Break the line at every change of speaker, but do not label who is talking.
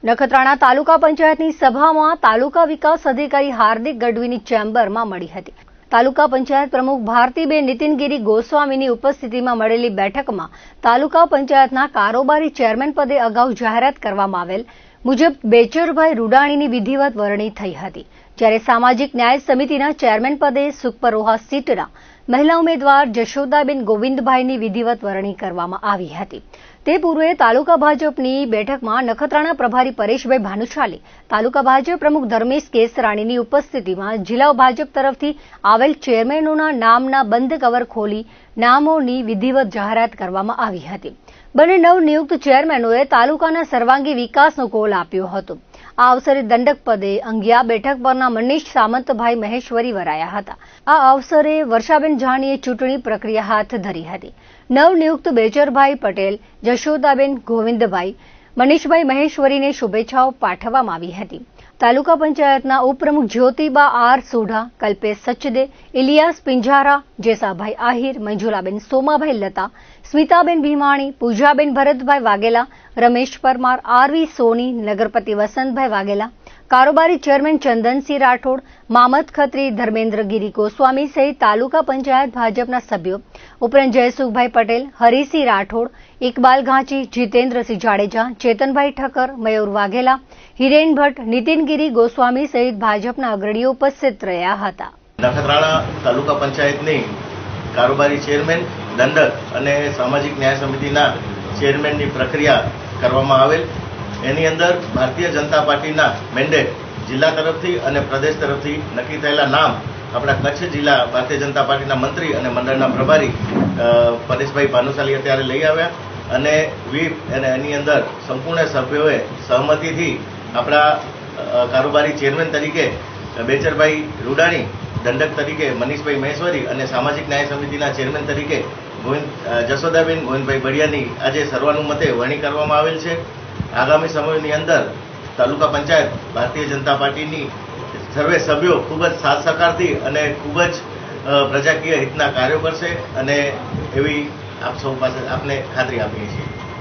નખત્રાણા તાલુકા પંચાયતની સભામાં તાલુકા વિકાસ અધિકારી હાર્દિક ગઢવીની ચેમ્બરમાં મળી હતી। તાલુકા પંચાયત પ્રમુખ ભારતીબેન નીતિનગીરી ગોસ્વામીની ઉપસ્થિતિમાં મળેલી બેઠકમાં તાલુકા પંચાયતના કારોબારી ચેરમેન પદે અગાઉ જાહેરાત કરવામાં આવેલ મુજબ બેચરભાઈ રૂડાણીની વિધિવત વરણી થઈ હતી, જ્યારે સામાજિક ન્યાય સમિતિના ચેરમેન પદે સુખપરોહા સીટના મહિલા ઉમેદવાર જશોદાબેન ગોવિંદભાઈની વિધિવત વરણી કરવામાં આવી હતી। તે પૂર્વે તાલુકા ભાજપની બેઠકમાં નખત્રાણા પ્રભારી પરેશભાઈ ભાનુશાલી, તાલુકા ભાજપ પ્રમુખ ધર્મેશ કેસરાણીની ઉપસ્થિતિમાં જિલ્લા ભાજપ તરફથી આવેલ ચેરમેનોના નામના બંધ કવર ખોલી નામોની વિધિવત જાહેરાત કરવામાં આવી હતી। બંને નવનિયુક્ત ચેરમેનોએ તાલુકાના સર્વાંગી વિકાસનો કોલ આપ્યો હતો। આ અવસરે દંડક પદે અંગિયા બેઠક પરના મનીષ સામંતભાઈ મહેશ્વરી વરાયા હતા। આ અવસરે વર્ષાબેન જાનીએ ચૂંટણી પ્રક્રિયા હાથ ધરી હતી। નવનિયુક્ત બેચરભાઈ પટેલ, જશોદાબેન ગોવિંદભાઈ, મનીષભાઈ મહેશ્વરીને શુભેચ્છાઓ પાઠવવામાં આવી હતી। તાલુકા પંચાયતના ઉપપ્રમુખ જ્યોતિબા આર સોઢા, કલ્પેશ સચદે, ઇલિયાસ પિંજારા, જેસાભાઈ આહિર, મંજુલાબેન સોમાભાઈ લતા, સ્મિતાબેન ભીમાણી, પૂજાબેન ભરતભાઈ વાઘેલા, રમેશ પરમાર, આરવી સોની, નગરપતિ વસંતભાઈ વાઘેલા, કારોબારી ચેરમેન ચંદનસિંહ રાઠોડ, મામદ ખત્રી, ધર્મેન્દ્રગીરી ગોસ્વામી સહિત તાલુકા પંચાયત ભાજપના સભ્યો ઉપરાંત જયસુખભાઈ પટેલ, હરિસિંહ રાઠોડ, ઇકબાલ ઘાંચી, જીતેન્દ્રસિંહ જાડેજા, ચેતનભાઈ ઠક્કર, મયુર વાઘેલા, હિરેન ભટ્ટ, નીતિનગીરી ગોસ્વામી સહિત ભાજપના અગ્રણીઓ ઉપસ્થિત રહ્યા હતા।
નખત્રાણા તાલુકા પંચાયતની કારોબારી ચેરમેન, દંડક અને સામાજિક ન્યાય સમિતિના ચેરમેનની પ્રક્રિયા કરવામાં આવેલ। એની અંદર ભારતીય જનતા પાર્ટીના મેન્ડેટ જિલ્લા તરફથી અને પ્રદેશ તરફથી નક્કી થયેલા નામ આપણા કચ્છ જિલ્લા ભારતીય જનતા પાર્ટીના મંત્રી અને મંડળના પ્રભારી પરેશભાઈ ભાનુશાલી અત્યારે લઈ આવ્યા અને વ્હીપ અને એની અંદર સંપૂર્ણ સભ્યોએ સહમતિથી આપણા કારોબારી ચેરમેન તરીકે બેચરભાઈ રૂડાણી, દંડક તરીકે મનીષભાઈ મહેશ્વરી અને સામાજિક ન્યાય સમિતિના ચેરમેન તરીકે જશોદાબેન ગોવિંદભાઈ બળિયાની આજે સર્વાનુમતે વરણી કરવામાં આવેલ છે। આગામી સમયની અંદર તાલુકા પંચાયત ભારતીય જનતા પાર્ટીની સર્વે સભ્યો ખૂબ જ સાથ સહકારથી અને ખૂબ જ પ્રજાકીય હિતના કાર્યો કરશે અને એવી આપ સૌ પાસે આપને ખાતરી આપીએ છીએ।